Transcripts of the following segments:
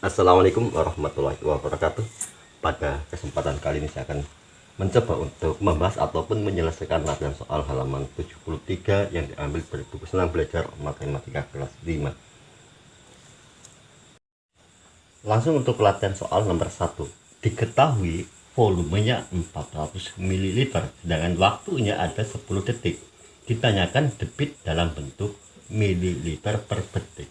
Assalamualaikum warahmatullahi wabarakatuh. Pada kesempatan kali ini saya akan mencoba untuk membahas ataupun menyelesaikan latihan soal halaman 73 yang diambil dari buku Senang Belajar Matematika kelas 5. Langsung untuk latihan soal nomor 1. Diketahui volumenya 400 ml, sedangkan waktunya ada 10 detik. Ditanyakan debit dalam bentuk mililiter per detik.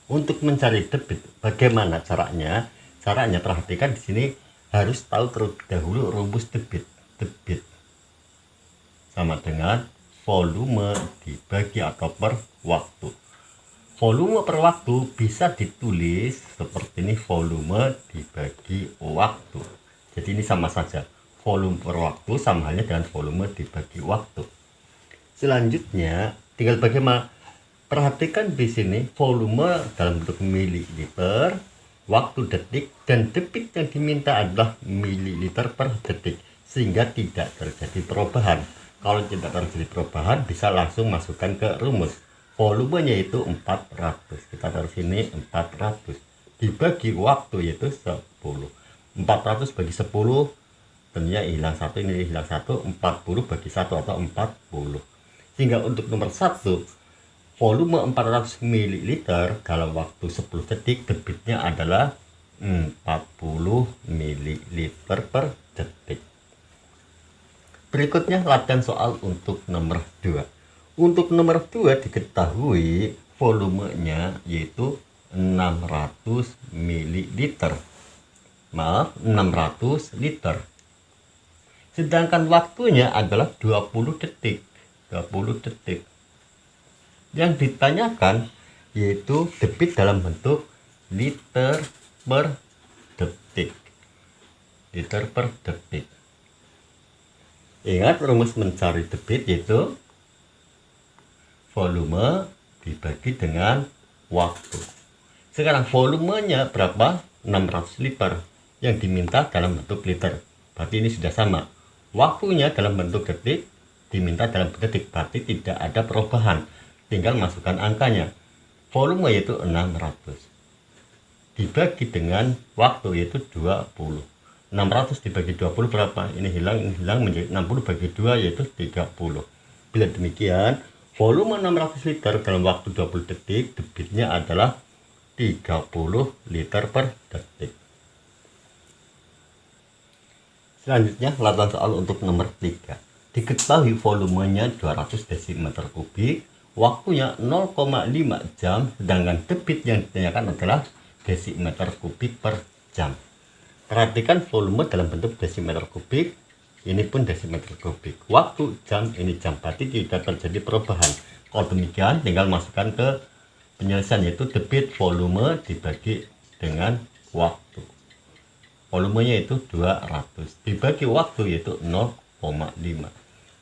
Untuk mencari debit, bagaimana caranya? Caranya perhatikan di sini harus tahu terlebih dahulu rumus debit. Debit sama dengan volume dibagi atau per waktu. Volume per waktu bisa ditulis seperti ini, volume dibagi waktu. Jadi ini sama saja, volume per waktu sama halnya dengan volume dibagi waktu. Selanjutnya tinggal bagaimana. Perhatikan di sini volume dalam bentuk mililiter, waktu detik, dan debit yang diminta adalah mililiter per detik, sehingga tidak terjadi perubahan. Kalau tidak terjadi perubahan, bisa langsung masukkan ke rumus. Volumenya itu 400. Kita taruh sini 400. Dibagi waktu yaitu 10. 400 bagi 10, tentunya hilang 1, ini hilang 1, 40 bagi 1 atau 40. Sehingga untuk nomor 1, volume 400 ml dalam waktu 10 detik, debitnya adalah 40 ml per detik. Berikutnya latihan soal untuk nomor 2. Untuk nomor 2 diketahui volumenya yaitu 600 ml. Maaf, 600 liter. Sedangkan waktunya adalah 20 detik. 20 detik. Yang ditanyakan yaitu debit dalam bentuk liter per detik. Liter per detik. Ingat rumus mencari debit yaitu volume dibagi dengan waktu. Sekarang volumenya berapa? 600 liter. Yang diminta dalam bentuk liter. Berarti ini sudah sama. Waktunya dalam bentuk detik, diminta dalam bentuk detik. Berarti tidak ada perubahan. Tinggal masukkan angkanya. Volume yaitu 600 dibagi dengan waktu yaitu 20. 600 dibagi 20 berapa? Ini hilang menjadi 60 bagi 2 yaitu 30. Bila demikian, volume 600 liter dalam waktu 20 detik, debitnya adalah 30 liter per detik. Selanjutnya latihan soal untuk nomor 3. Diketahui volumenya 200 desimeter kubik, waktunya 0,5 jam, sedangkan debit yang ditanyakan adalah desimeter kubik per jam. Perhatikan volume dalam bentuk desimeter kubik, ini pun desimeter kubik. Waktu jam, ini jam, berarti tidak terjadi perubahan. Kalau demikian tinggal masukkan ke penyelesaian yaitu debit volume dibagi dengan waktu. Volumenya itu 200 dibagi waktu yaitu 0,5.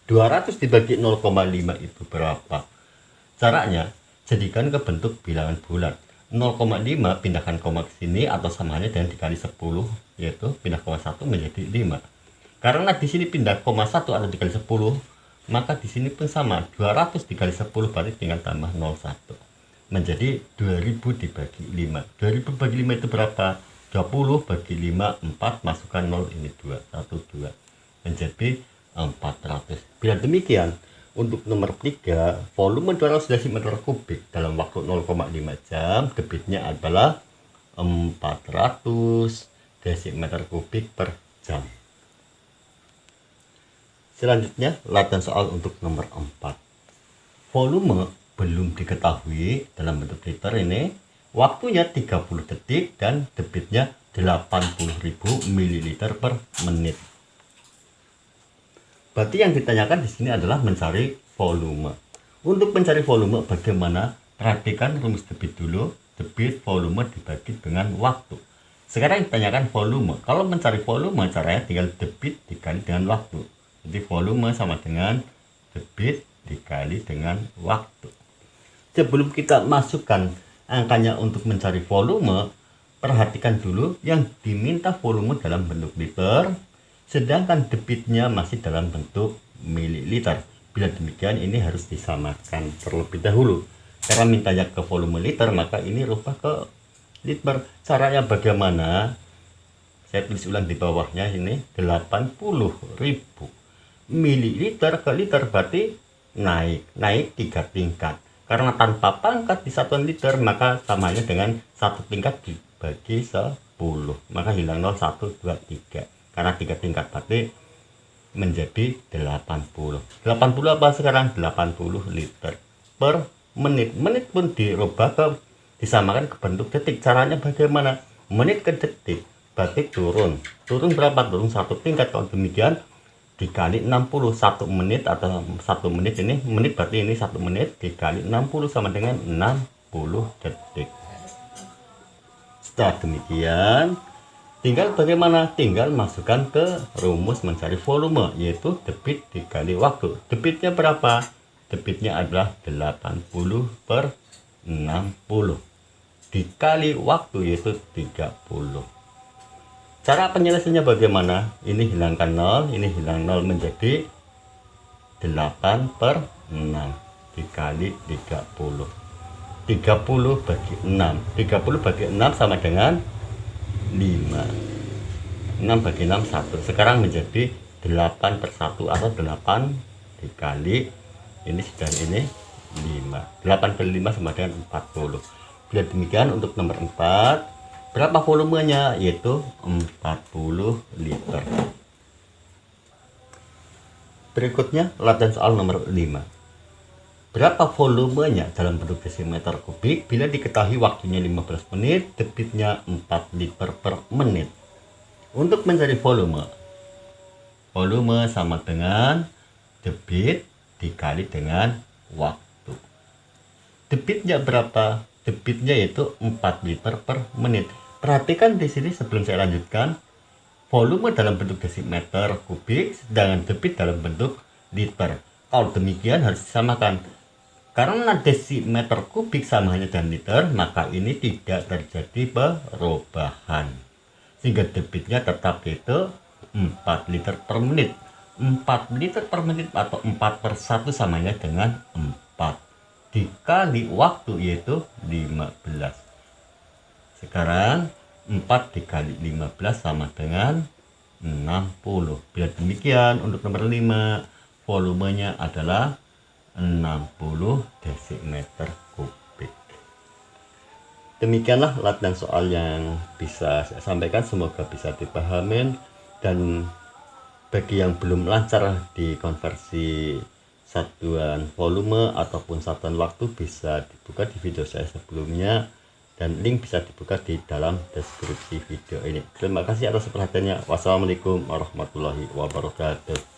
200 dibagi 0,5 itu berapa? Caranya, jadikan ke bentuk bilangan bulat. 0,5 pindahkan koma ke sini atau sama halnya dengan dikali 10, yaitu pindah koma 1 menjadi 5. Karena di sini pindah koma 1 atau dikali 10, maka di sini pun sama. 200 dikali 10 berarti tinggal tambah 01. Menjadi 2000 dibagi 5. 2000 bagi 5 itu berapa? 20 bagi 5, 4, masukkan 0, ini 2, 1, 2. Menjadi 400. Bila demikian, untuk nomor 3, volume 200 desimeter kubik dalam waktu 0,5 jam, debitnya adalah 400 desimeter kubik per jam. Selanjutnya, latihan soal untuk nomor 4. Volume belum diketahui dalam bentuk liter ini, waktunya 30 detik dan debitnya 80.000 ml per menit. Berarti yang ditanyakan di sini adalah mencari volume. Untuk mencari volume bagaimana? Perhatikan rumus debit dulu. Debit volume dibagi dengan waktu. Sekarang ditanyakan volume. Kalau mencari volume caranya tinggal debit dikali dengan waktu. Jadi volume sama dengan debit dikali dengan waktu. Sebelum kita masukkan angkanya untuk mencari volume, perhatikan dulu yang diminta volume dalam bentuk liter, sedangkan debitnya masih dalam bentuk mililiter. Bila demikian ini harus disamakan terlebih dahulu. Karena mintanya ke volume liter, maka ini rubah ke liter. Caranya bagaimana? Saya tulis ulang di bawahnya ini, 80.000 mililiter ke liter berarti naik 3 tingkat. Karena tanpa pangkat di satuan liter, maka samanya dengan 1 tingkat dibagi 10. Maka hilang 0, 1, 2, 3. Karena 3 tingkat berarti menjadi 80. 80 apa sekarang? 80 liter per menit. Menit pun dirubah disamakan ke bentuk detik. Caranya bagaimana? Menit ke detik berarti turun berapa? Turun 1 tingkat. Kalau demikian dikali 60. 1 menit atau 1 menit ini, menit berarti ini 1 menit dikali 60 sama dengan 60 detik. Setelah demikian tinggal bagaimana? Tinggal masukkan ke rumus mencari volume, yaitu debit dikali waktu. Debitnya berapa? Debitnya adalah 80 per 60 dikali waktu, yaitu 30. Cara penyelesaiannya bagaimana? Ini hilangkan 0, ini hilang 0 menjadi 8 per 6 dikali 30. 30 bagi 6. 30 bagi 6 sama dengan 5. 6 bagi 6, 1. Sekarang menjadi 8 per 1 atau 8 dikali ini sudah ini 5. 8 kali 5 sama dengan 40. Bila demikian untuk nomor 4, berapa volumenya? Yaitu 40 liter. Berikutnya latihan soal nomor 5. Berapa volumenya dalam bentuk desimeter kubik bila diketahui waktunya 15 menit, debitnya 4 liter per menit. Untuk mencari volume sama dengan debit dikali dengan waktu. Debitnya berapa? Debitnya yaitu 4 liter per menit. Perhatikan di sini sebelum saya lanjutkan, volume dalam bentuk desimeter kubik, sedangkan debit dalam bentuk liter. Kalau demikian harus disamakan. Karena desimeter kubik sama hanya dengan liter, maka ini tidak terjadi perubahan. Sehingga debitnya tetap yaitu 4 liter per menit. 4 liter per menit atau 4 per 1 samanya dengan 4 dikali waktu, yaitu 15. Sekarang 4 dikali 15 sama dengan 60. Bila demikian untuk nomor 5, volumenya adalah 60 desimeter kubik. Demikianlah latihan soal yang bisa saya sampaikan, semoga bisa dipahami. Dan bagi yang belum lancar di konversi satuan volume ataupun satuan waktu, bisa dibuka di video saya sebelumnya, dan link bisa dibuka di dalam deskripsi video ini. Terima kasih atas perhatiannya. Wassalamualaikum warahmatullahi wabarakatuh.